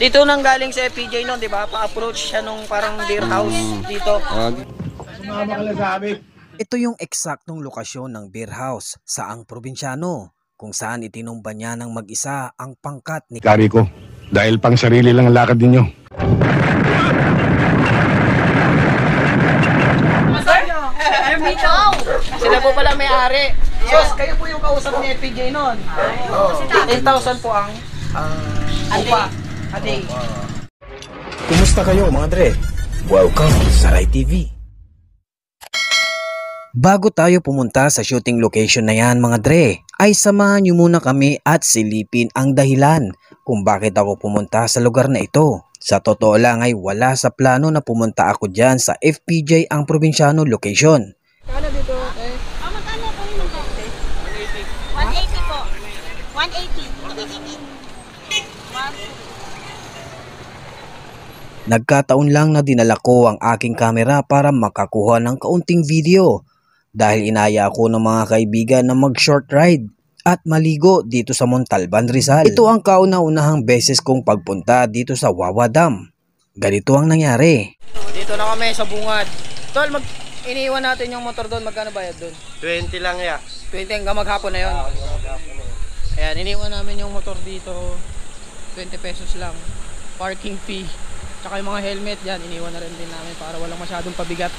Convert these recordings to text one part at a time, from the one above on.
Dito nang galing sa FPJ noon, di ba? Pa-approach siya nung parang beer house dito. Sumama ka lang sa amin. Ito yung eksaktong lokasyon ng beer house sa ang probinsyano, kung saan itinumba niya ng mag-isa ang pangkat ni Kari ko, dahil pang sarili lang ang lakad ninyo. Sila po pala may-ari. So, kayo po yung kausap ni FPJ noon. 10,000 po ang upa. A day. Kumusta kayo mga dre? Welcome sa Rai TV. Bago tayo pumunta sa shooting location na yan mga dre, ay samahan nyo muna kami at silipin ang dahilan kung bakit ako pumunta sa lugar na ito. Sa totoo lang ay wala sa plano na pumunta ako dyan sa FPJ ang probinsyano location. Kano dito? Magkano po yung magkano? 180 po. 180. Nagkataon lang na dinala ko ang aking kamera para makakuha ng kaunting video dahil inaya ako ng mga kaibigan na mag-short ride at maligo dito sa Montalban, Rizal. Ito ang kauna-unahang beses kong pagpunta dito sa Wawa Dam. Ganito ang nangyari. Dito na kami sa bungad. Tol, iniiwan natin yung motor doon. Magkano bayad doon? 20 lang ya. 20 hanggang maghapon na yun. Ayan, iniiwan namin yung motor dito. 20 pesos lang. Parking fee. Tsaka yung mga helmet dyan, iniwan na rin din namin para walang masyadong pabigat.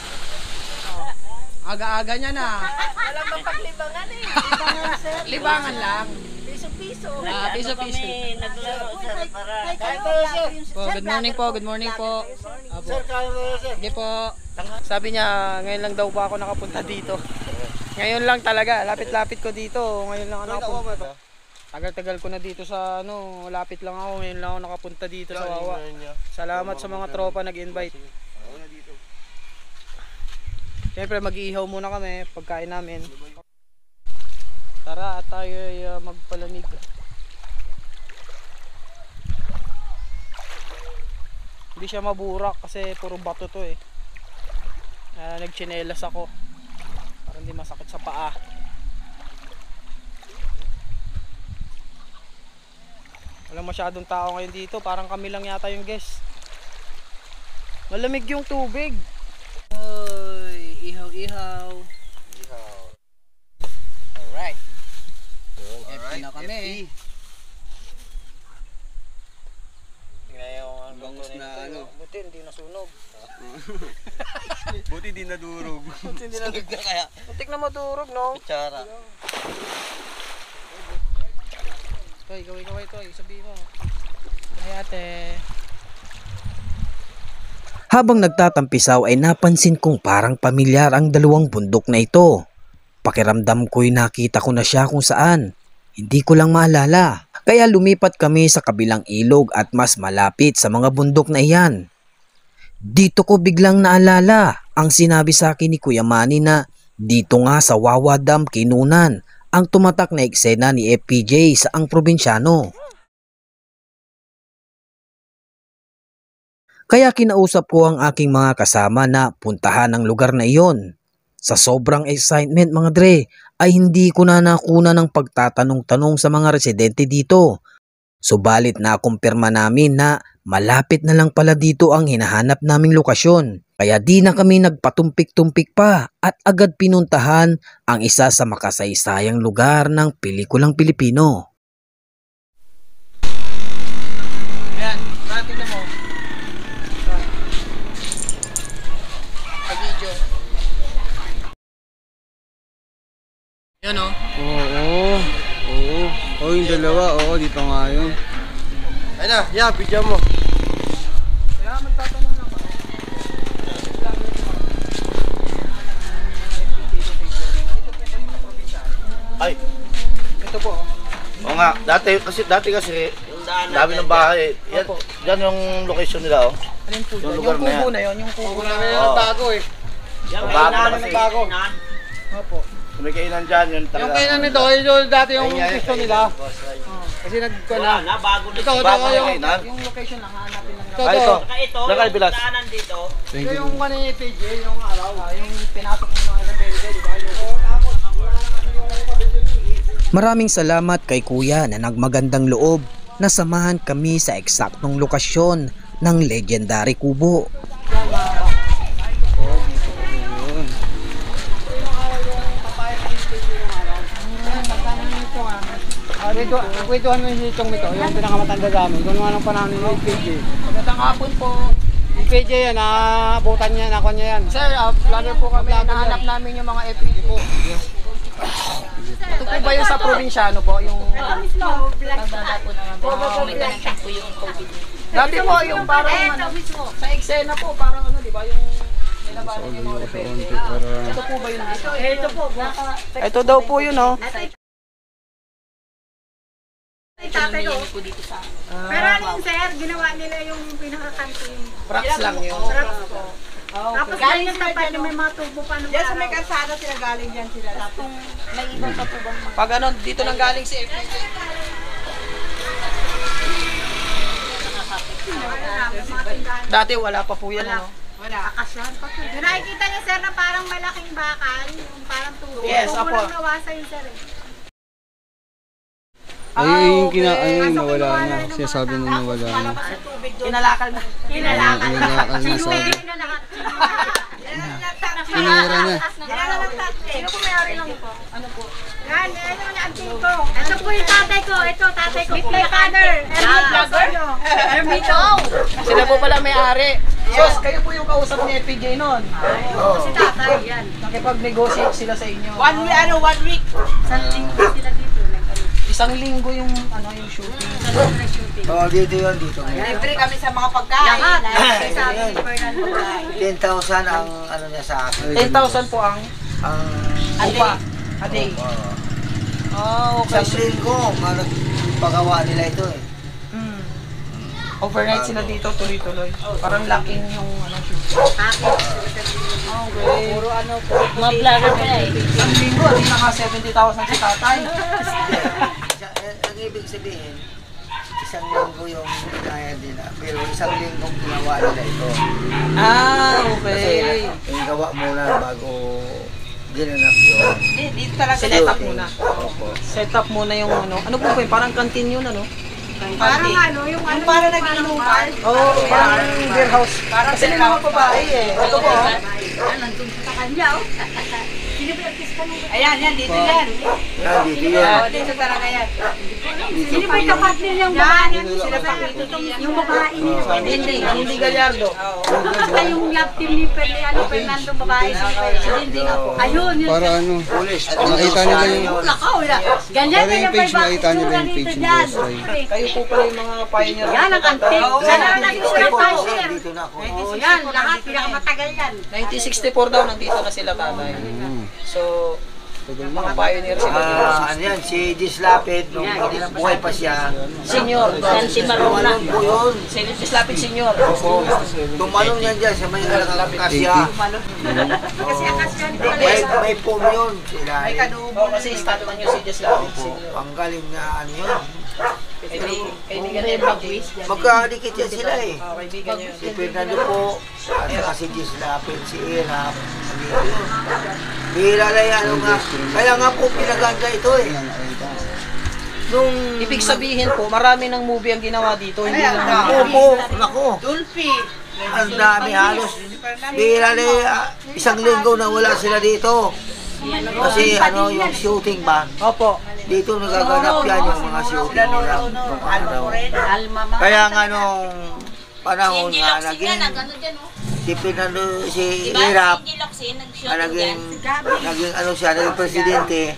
Aga-aga niya na. Walang mapaglibangan eh. Libangan lang. Piso-piso. Piso-piso. Naglaro sir para. Good morning po, good morning po. Sir, sige po. Sabi niya, ngayon lang daw ba ako nakapunta dito. Ngayon lang talaga, lapit-lapit ko dito. Ngayon lang ako nakapunta. Tagal-tagal ko na dito sa lapit lang ako. Ngayon lang ako nakapunta dito sa Wawa. Salamat sa mga tropa nag-invite. Siyempre mag-iihaw muna kami pagkain namin. Tara at tayo ay magpalamig. Hindi siya maburak kasi puro bato to eh. Nagchinelas ako para hindi masakit sa paa. Walang masyadong tao ngayon dito, parang kami lang yata yung guest. Malamig yung tubig. Oy, ihaw-ihaw. Alright. FP na kami. Ngayon, bangus na Buti hindi nasunog. Buti di nadurog. Buti hindi nasunog na kaya. Butik na madurog, no? Kutsara. Toy, gawin Toy, sabihin mo. Ay ate. Habang nagtatampisaw ay napansin kong parang pamilyar ang dalawang bundok na ito. Pakiramdam ko'y nakita ko na siya kung saan. Hindi ko lang maalala. Kaya lumipat kami sa kabilang ilog at mas malapit sa mga bundok na iyan. Dito ko biglang naalala ang sinabi sa akin ni Kuya Manny na dito nga sa Wawa Dam Kinunan ang tumatak na eksena ni FPJ sa ang probinsyano. Kaya kinausap ko ang aking mga kasama na puntahan ang lugar na iyon. Sa sobrang excitement mga dre, ay hindi ko na nakuna ng pagtatanong-tanong sa mga residente dito. Subalit nakumpirma namin na malapit na lang pala dito ang hinahanap naming lokasyon. Kaya di na kami nagpatumpik-tumpik pa at agad pinuntahan ang isa sa makasaysayang lugar ng pelikulang Pilipino. Ayan, natin na mo. Sa video. Yan o. Oo, yung dalawa, dito nga yun. Ay na, video mo. Kaya magtatanong lang ba? Ay, Ito po. oo nga, dati kasi, dami ng bahay. Yan, yan yung location nila, Alin po? Yung Yung lugar na kubo yan. na yun. Yung kubo na yan. yung bago eh. Bago na kasi. Opo. May kainan dyan, yun talaga. Yung kainan nito, yung dati yung Ayun, gusto ayun, nila. ayun. Kasi nagkala. Ito, Bago na kainan. yung location lang, hanapin lang. Ah, ito. Ito, Diyan ka bilas. daanan dito. Ito yung kanina ni PJ, yung araw. Yung pinasok ng mga rebelde, di ba? Maraming salamat kay Kuya na nagmagandang loob nasamahan kami sa eksaktong lokasyon ng legendary kubo. Dito, kwentuhan mo yung sitong ito, yung pinakamatanda sa amin. Kung anong panahon ng PJ. Magandang hapon po. Yung PJ yan, abutan niya, nakuha niya yan. Sir, vlogger po kami. Nahanap namin yung mga FPJ po. Ito po ba yung sa probinsyano po? Yung dati po yung parang ano, sa eksena po, parang ano, di ba? Yung nilabanan yung mga FPJ. Ito po ba yun? Ito po. Ito daw po yun, oh. Tatay ko. Pero ano yun, sir? Ginawa nila yung pinakakanto yung... Prax lang yun. Prax po. Tapos galing yung tapat na may mga tubo pa nung Diyan sa may kalsada sila galing dyan sila. Tapos may ibang pa po bang mga... Pag ano, dito nang galing si FPJ. Dati wala pa po yan, ano? Wala. Akasyan pa po. Yung nakikita niyo, sir, na parang malaking bakal, yung parang tubo. Yes, Tubo apo. lang nawasa yun, sir. Ay, yung nawala na. Sinasabi na nawala na. Inalakal na. Hinalakan. Inalakal na sabi. Sinira na. Sino po may-ari ng ito? Ano po? Yan, yan yung auntie ko. Ito po yung tatay ko. Ito, tatay ko. Meet my father. Vlogger? Ermito. Sila po pala may-ari. Sos, kayo po yung kausap ni FPJ noon. Si tatay, yan. Nakipag-negotiate sila sa inyo. 1 week. Isang linggo yung ano yung shooting. Oo, dito yun, dito. Libre kami sa mga pagkain. Lahat. Lahat. Sabi ni Fernando. 10,000 ang ano niya sa akin. 10,000 po ang Ang upa. A day. Oh, okay. Isang linggo, pagawa nila ito eh. Overnight sila dito, tuloy-tuloy. Parang lacking yung ano shooting. Okay. Puro ano po. Mga vlogger pa eh. Isang linggo, hindi na nga 70,000 si tatay. Ang ibig sabihin, isang linggo yung kaya nila. Pero isang linggo ginawa nila ito. Ah, Kasi okay. yung gawa muna bago ginanap yun. Dito talaga. Set up muna. Opo. Set up muna yung ano. Ano po ba yun? Parang canteen yun, ano? Parang ano, yung ano. Para nag-inuman. Oo, parang beer house. Kasi may mga babae eh. Ito po, oh. Nandun sa kanya, oh. Sino ba yung artista nung... Ayan, yan. Dito yan. Yan, dito yan. Dito talaga yan. Dito Sino po ba yung yun. kapatid yung babae? Sila pa dito. Yung babae niya. Hindi Gallardo. Basta yung love team ni Fernando babae. Si Dinding ako. Ayun, yun. Para ano, Pulis. nakita nila yung... Nakaw, ganyan Para yung page, makita nila yung page ni Boss Ray. Kayo po pala yung mga pioneer. Yan ang antique. Yan ang naging sila pioneer. Dito na ako. Oh, yan, lahat pinakamatagal yan. 1964 daw, nandito na sila tatay. So, mga pioneer sila dito. Ano yan, si Dislapid, nung buhay pa siya. Senior. Si Marona. Tumalon po yun. Slapid senior. Opo. Tumalon yan dyan sa may kasya. Kasi akasyan pala. May pom yun. Sila. May kadubo. Oh, kasi startuan nyo si Slapid Opo. senior. Ang galing na ano yun. Kaibigan ni FPJ. Magkadikit yan sila eh. Oh, kaibigan nyo. Si Fernando po, at saka si Dislapid, si Irap. Bihira na yan. Ano nga. Kaya nga po pinaganda ito eh. Nung... Ibig sabihin po, marami ng movie ang ginawa dito. Hindi Ayan, lang Opo, naku. Dulpi. Ang dami halos. Bihira na isang linggo na wala sila dito. Kasi ano yung shooting ba? Opo. Dito nagaganap yan yung mga shooting nila. Nung araw. Kaya nga nung panahon nga naging si Fernando, si Irap, naging ano siya, naging presidente.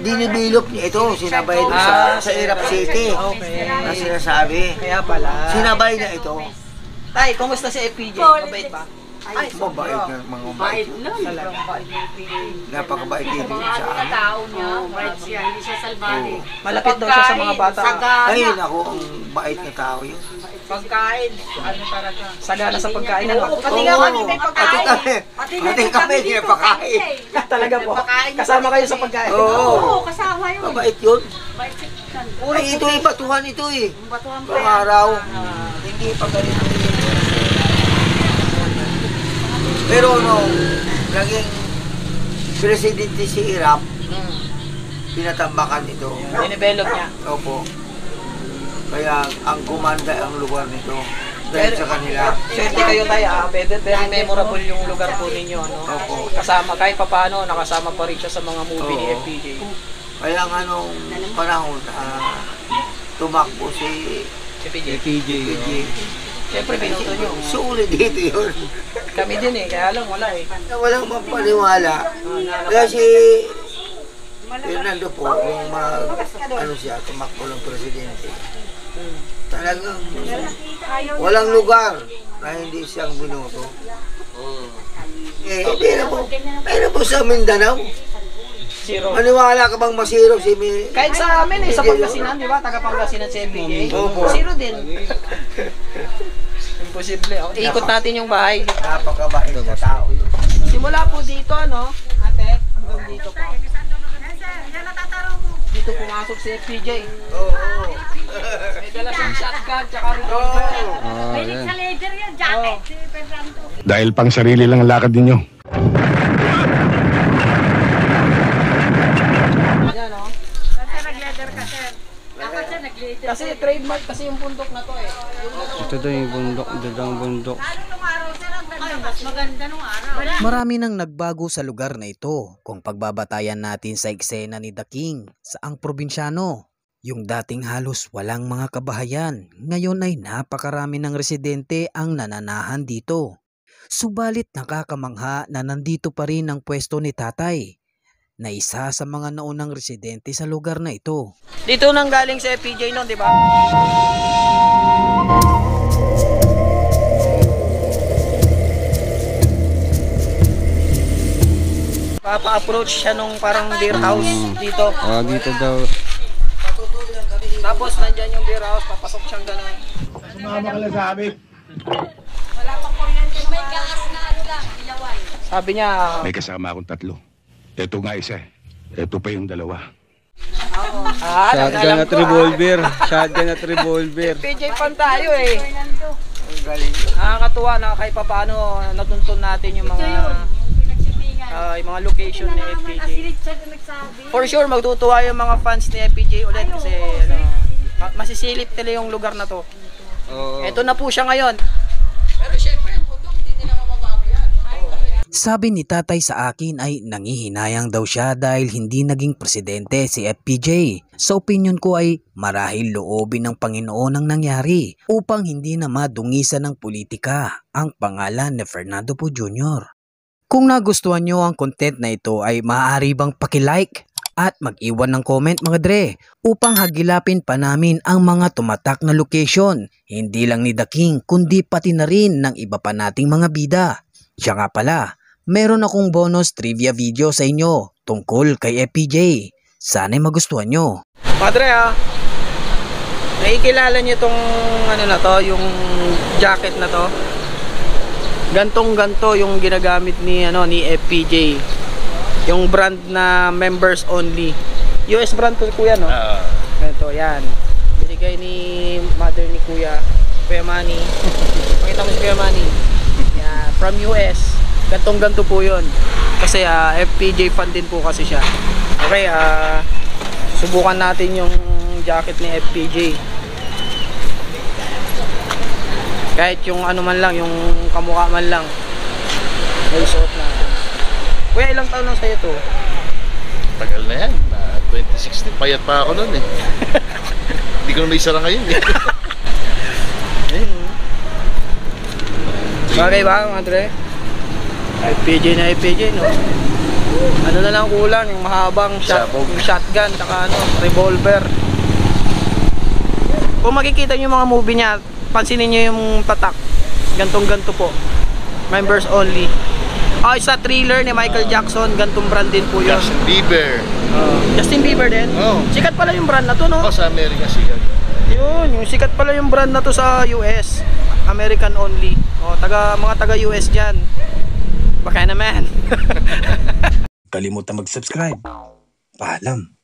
Dinibilop niya ito, sinabay doon sa Irap City. Okay. Na sinasabi. Kaya pala. Sinabay na ito. Tay, kumusta si FPJ? Mabait ba? Ay, mabait na mga mabait. Napakabait dito sa amin. Tao niya, white siya, hindi siya salbari. Malapit daw siya sa mga bata. Ay, naku, ang bait na tao yun. Pagkain. Ano talaga. Sagana sa pagkain. Pati nga kami may pagkain. Pati kami, hindi na pakain. Talaga po. Kasama kayo sa pagkain. Oo, Kasama yun. mabait yun. White chicken. Ay, ito yung batuhan ito eh. Batuhan pa Pang yan. araw. Hindi pa ganito. Pero nung naging presidente si Irap, pinatambakan ito. Dinevelop niya. Opo. Kaya ang kumanda ang lugar nito. Dahil sa kanila. Swerte kayo tayo, very memorable yung lugar po ninyo, no? Opo. Kasama, kahit papaano, nakasama pa rin siya sa mga movie ni Oo. FPJ. Kaya nga nung panahon, tumakbo si FPJ. PJ. Siyempre, binuto nyo. sulit dito yun. Kami din eh, kaya lang wala eh. Walang mapaniwala. Kasi Fernando po, nung tumakbo ng presidente, talagang walang lugar na hindi siyang binoto. Pero po sa Mindanao, Zero. maniwala ka bang masiro si Kahit sa amin eh, sa Pangasinan, di ba? Taga Pangasinan si FPJ. Opo. Zero din. Imposible. Okay. Ikot natin yung bahay. napakabait na tao yun. Simula po dito, ano? Ate, hanggang dito po. Dito pumasok si FPJ. Oo. May dala siyang shotgun, tsaka revolver. Ah, Sa yan. leather yan, jacket. Si Fernando. Dahil pang sarili lang ang lakad ninyo. Yan, no? Kasi nag-leather ka, sir. Dapat siya nag-leather. Kasi trademark kasi yung bundok na to eh. Ito daw yung bundok, dagang bundok. Nung araw, sir, ang ganda. Mas maganda nung araw. Marami nang nagbago sa lugar na ito kung pagbabatayan natin sa eksena ni The King sa ang probinsyano. Yung dating halos walang mga kabahayan, ngayon ay napakarami ng residente ang nananahan dito. Subalit nakakamangha na nandito pa rin ang pwesto ni tatay, na isa sa mga naunang residente sa lugar na ito. Dito nang galing si FPJ noon, di ba? Papa-approach siya nung parang beer house dito. Ah, dito daw. Tapos nandyan yung beer house, papasok siyang gano'n. Sumama ka lang sa amin. Sabi niya, May kasama akong 3. Ito nga isa. Ito pa yung 2. Shotgun at revolver. Shotgun at revolver. FPJ fan tayo eh. Nakakatuwa na kahit paano natuntun natin yung mga yung mga location ni FPJ. For sure magtutuwa yung mga fans ni FPJ ulit kasi masisilip nila yung lugar na to. Oo. Ito na po siya ngayon. Pero syempre yung bundok hindi na mababago yan. Sabi ni tatay sa akin ay nangihinayang daw siya dahil hindi naging presidente si FPJ. Sa opinyon ko ay marahil loobin ng Panginoon ang nangyari upang hindi na madungisan ng politika ang pangalan ni Fernando Poe Jr. Kung nagustuhan nyo ang content na ito ay maaari bang paki-like at mag-iwan ng comment mga dre upang hagilapin pa namin ang mga tumatak na location, hindi lang ni The King kundi pati na rin ng iba pa nating mga bida. Siya nga pala, meron akong bonus trivia video sa inyo tungkol kay FPJ. Sana'y magustuhan nyo. Padre nakikilala niyo tong ano na to, yung jacket na to. Gantong-ganto yung ginagamit ni FPJ. Yung brand na members only. US brand to kuya, no? Ganito, yan. Binigay ni mother ni kuya Manny. Pakita mo si Kuya Manny. Yan, from US. Gantong-ganto po yun. Kasi FPJ fan din po kasi siya. Okay, subukan natin yung jacket ni FPJ. Kahit yung ano man lang, yung kamukha man lang. May suot na. Kuya, ilang taon lang sa'yo to? Tagal na yan. 2016. Payat pa ako noon eh. Hindi ko na may isara ngayon eh. Bagay ba, Andre? FPJ na FPJ, no? Ano na lang kulang, yung mahabang yung shotgun, saka revolver. Kung makikita nyo yung mga movie niya, pansinin nyo yung tatak. Gantong-ganto po. Members only. Sa thriller ni Michael Jackson, gantong brand din po yun. Justin Bieber. Justin Bieber din? Oh. Sikat pala yung brand na to, no? Sa Amerika sikat. Yun, yung sikat pala yung brand na to sa US. American only. Mga taga US dyan. Baka naman. Kalimutan mag-subscribe. Paalam.